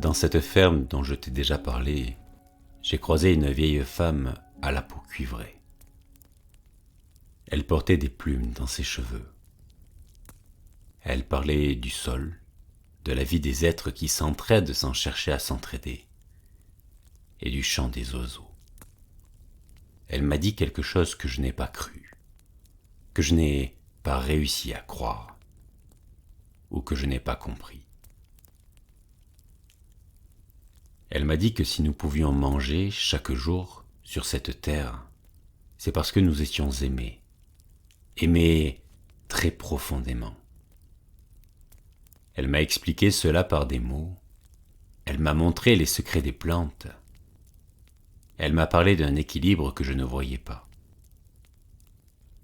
Dans cette ferme dont je t'ai déjà parlé, j'ai croisé une vieille femme à la peau cuivrée. Elle portait des plumes dans ses cheveux. Elle parlait du sol, de la vie des êtres qui s'entraident sans chercher à s'entraider, et du chant des oiseaux. Elle m'a dit quelque chose que je n'ai pas cru, que je n'ai pas réussi à croire, ou que je n'ai pas compris. Elle m'a dit que si nous pouvions manger chaque jour sur cette terre, c'est parce que nous étions aimés, aimés très profondément. Elle m'a expliqué cela par des mots, elle m'a montré les secrets des plantes, elle m'a parlé d'un équilibre que je ne voyais pas.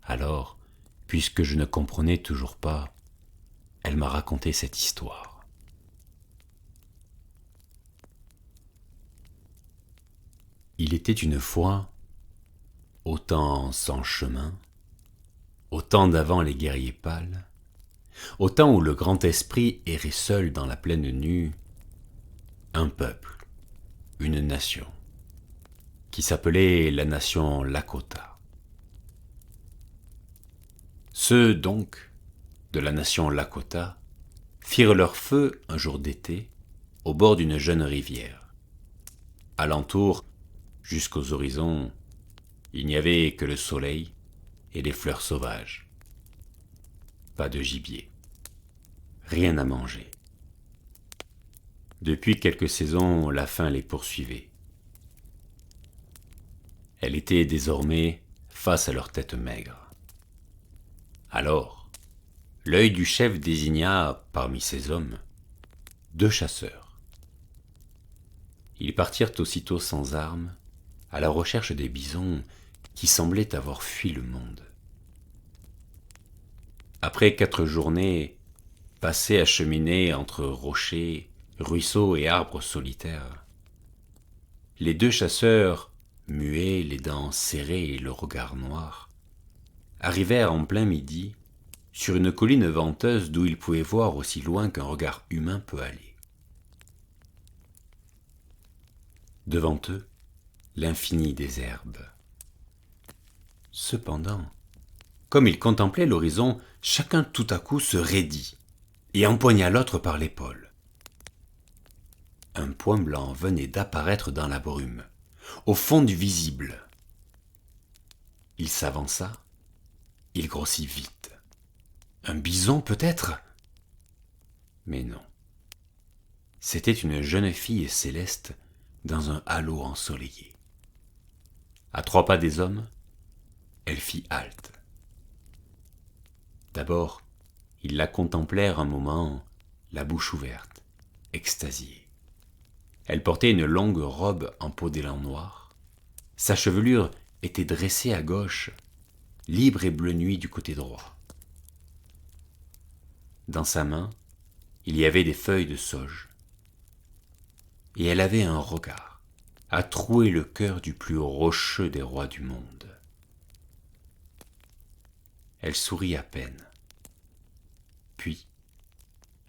Alors, puisque je ne comprenais toujours pas, elle m'a raconté cette histoire. Il était une fois, au temps sans chemin, au temps d'avant les guerriers pâles, au temps où le grand esprit errait seul dans la plaine nue, un peuple, une nation, qui s'appelait la nation Lakota. Ceux, donc, de la nation Lakota, firent leur feu un jour d'été au bord d'une jeune rivière. Alentour, jusqu'aux horizons, il n'y avait que le soleil et les fleurs sauvages. Pas de gibier, rien à manger. Depuis quelques saisons, la faim les poursuivait. Elle était désormais face à leur tête maigre. Alors, l'œil du chef désigna, parmi ses hommes, 2 chasseurs. Ils partirent aussitôt sans armes, à la recherche des bisons qui semblaient avoir fui le monde. Après 4 journées passées à cheminer entre rochers, ruisseaux et arbres solitaires, les 2 chasseurs, muets, les dents serrées et le regard noir, arrivèrent en plein midi sur une colline venteuse d'où ils pouvaient voir aussi loin qu'un regard humain peut aller. Devant eux, l'infini des herbes. Cependant, comme ils contemplaient l'horizon, chacun tout à coup se raidit et empoigna l'autre par l'épaule. Un point blanc venait d'apparaître dans la brume, au fond du visible. Il s'avança, il grossit vite. Un bison peut-être ? Mais non. C'était une jeune fille céleste dans un halo ensoleillé. À 3 pas des hommes, elle fit halte. D'abord, ils la contemplèrent un moment, la bouche ouverte, extasiés. Elle portait une longue robe en peau d'élan noir. Sa chevelure était dressée à gauche, libre et bleu nuit du côté droit. Dans sa main, il y avait des feuilles de sauge. Et elle avait un regard à trouer le cœur du plus rocheux des rois du monde. Elle sourit à peine. Puis,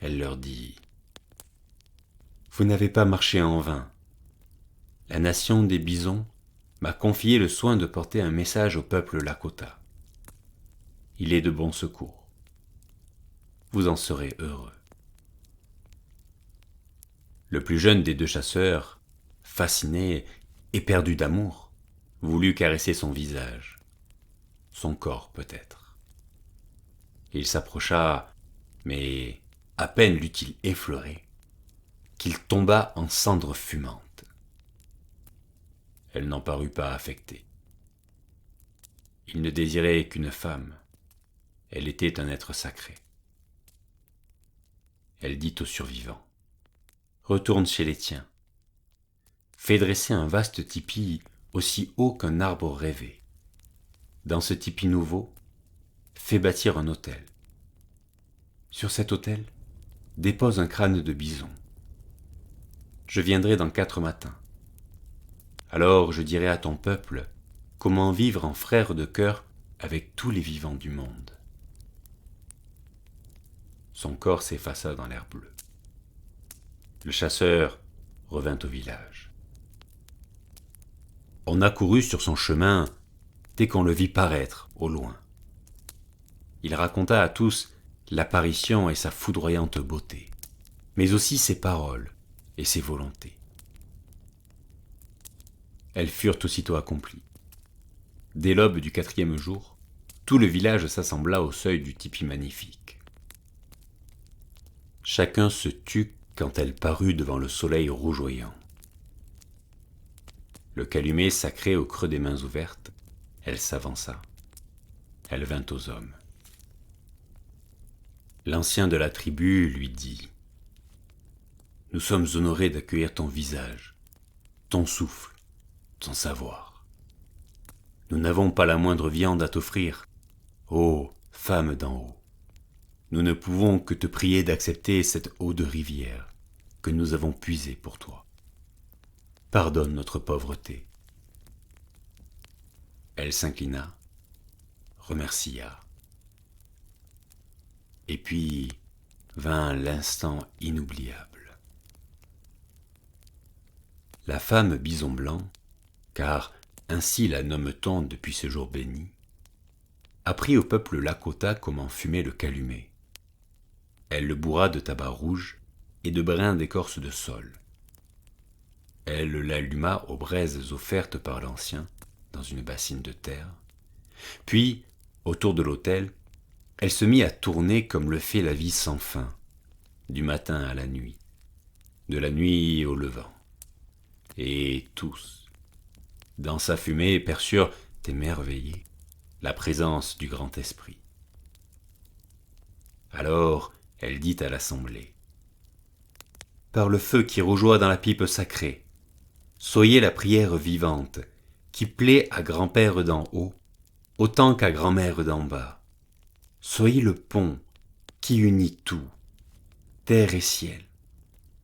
elle leur dit « Vous n'avez pas marché en vain. La nation des bisons m'a confié le soin de porter un message au peuple Lakota. Il est de bon secours. Vous en serez heureux. » Le plus jeune des 2 chasseurs, fasciné, éperdu d'amour, voulut caresser son visage, son corps peut-être. Il s'approcha, mais à peine l'eut-il effleuré, qu'il tomba en cendres fumantes. Elle n'en parut pas affectée. Il ne désirait qu'une femme, elle était un être sacré. Elle dit au survivant : « Retourne chez les tiens. Fais dresser un vaste tipi aussi haut qu'un arbre rêvé. Dans ce tipi nouveau, fais bâtir un autel. Sur cet autel, dépose un crâne de bison. Je viendrai dans 4 matins. Alors je dirai à ton peuple comment vivre en frère de cœur avec tous les vivants du monde. » Son corps s'effaça dans l'air bleu. Le chasseur revint au village. On accourut sur son chemin dès qu'on le vit paraître au loin. Il raconta à tous l'apparition et sa foudroyante beauté, mais aussi ses paroles et ses volontés. Elles furent aussitôt accomplies. Dès l'aube du 4e jour, tout le village s'assembla au seuil du tipi magnifique. Chacun se tut quand elle parut devant le soleil rougeoyant. Le calumet sacré au creux des mains ouvertes, elle s'avança. Elle vint aux hommes. L'ancien de la tribu lui dit « Nous sommes honorés d'accueillir ton visage, ton souffle, ton savoir. Nous n'avons pas la moindre viande à t'offrir, ô femme d'en haut. Nous ne pouvons que te prier d'accepter cette eau de rivière que nous avons puisée pour toi. Pardonne notre pauvreté. » Elle s'inclina, remercia. Et puis vint l'instant inoubliable. La femme bison blanc, car ainsi la nomme-t-on depuis ce jour béni, apprit au peuple Lakota comment fumait le calumet. Elle le bourra de tabac rouge et de brins d'écorce de saule. Elle l'alluma aux braises offertes par l'ancien dans une bassine de terre. Puis, autour de l'autel, elle se mit à tourner comme le fait la vie sans fin, du matin à la nuit, de la nuit au levant. Et tous, dans sa fumée, perçurent émerveillés la présence du grand esprit. Alors, elle dit à l'assemblée : « Par le feu qui rougeoie dans la pipe sacrée, soyez la prière vivante qui plaît à grand-père d'en haut autant qu'à grand-mère d'en bas. Soyez le pont qui unit tout, terre et ciel,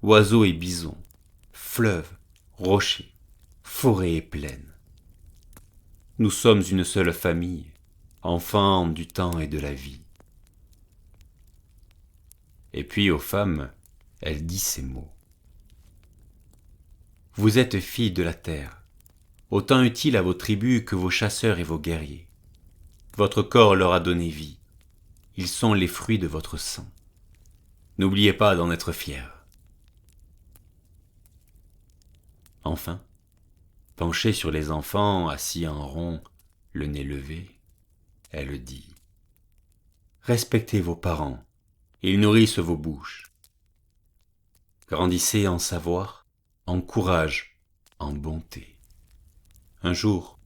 oiseaux et bisons, fleuves, rochers, forêts et plaines. Nous sommes une seule famille, enfants du temps et de la vie. » Et puis aux femmes, elle dit ces mots. « Vous êtes filles de la terre, autant utiles à vos tribus que vos chasseurs et vos guerriers. Votre corps leur a donné vie. Ils sont les fruits de votre sang. N'oubliez pas d'en être fiers. » Enfin, penchée sur les enfants, assis en rond, le nez levé, elle dit : « Respectez vos parents, ils nourrissent vos bouches. Grandissez en savoir, en courage, en bonté. Un jour,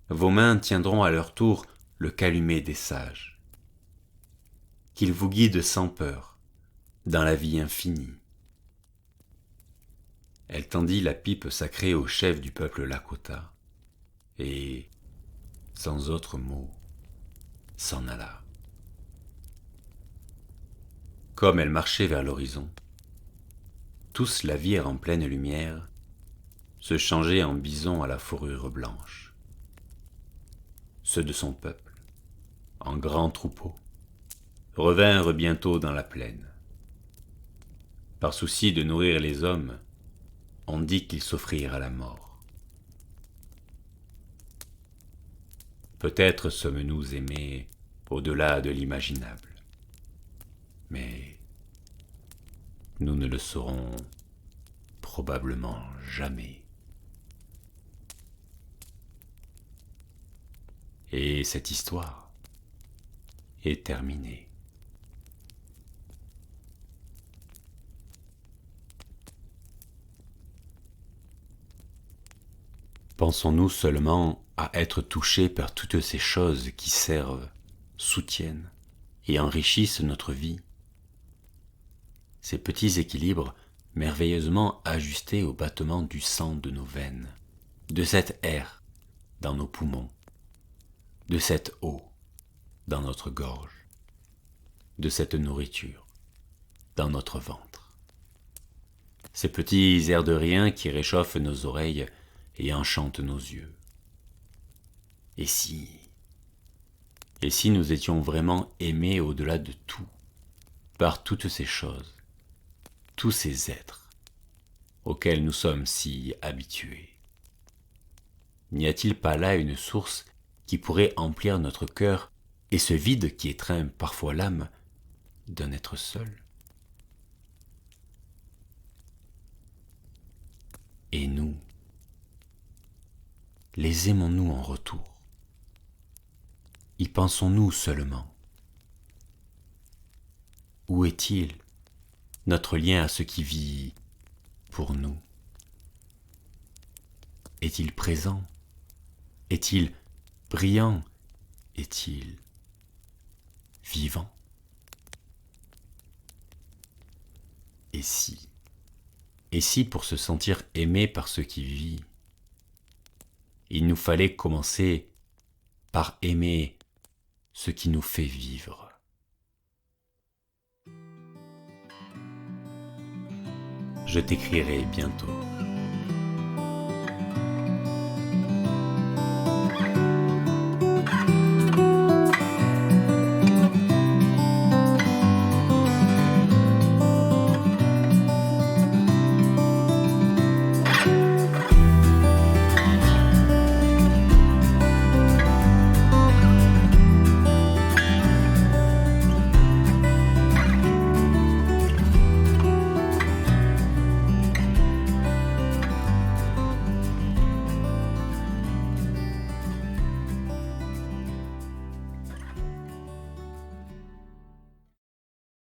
vos mains tiendront à leur tour le calumet des sages. Qu'ils vous guident sans peur, dans la vie infinie. » Elle tendit la pipe sacrée au chef du peuple Lakota, et, sans autre mot, s'en alla. Comme elle marchait vers l'horizon, tous la virent en pleine lumière, se changer en bisons à la fourrure blanche. Ceux de son peuple, en grands troupeaux, revinrent bientôt dans la plaine. Par souci de nourrir les hommes, on dit qu'ils s'offrirent à la mort. Peut-être sommes-nous aimés au-delà de l'imaginable, mais nous ne le saurons probablement jamais. Et cette histoire est terminée. Pensons-nous seulement à être touchés par toutes ces choses qui servent, soutiennent et enrichissent notre vie? Ces petits équilibres merveilleusement ajustés au battement du sang de nos veines, de cet air dans nos poumons, de cette eau dans notre gorge, de cette nourriture dans notre ventre. Ces petits airs de rien qui réchauffent nos oreilles et enchantent nos yeux. Et si nous étions vraiment aimés au-delà de tout, par toutes ces choses, tous ces êtres, auquel nous sommes si habitués? N'y a-t-il pas là une source qui pourrait emplir notre cœur et ce vide qui étreint parfois l'âme d'un être seul? Et nous, les aimons-nous en retour? Y pensons-nous seulement? Où est-il, notre lien à ce qui vit pour nous? Est-il présent? Est-il brillant? Est-il vivant? Et si pour se sentir aimé par ce qui vit, il nous fallait commencer par aimer ce qui nous fait vivre? Je t'écrirai bientôt.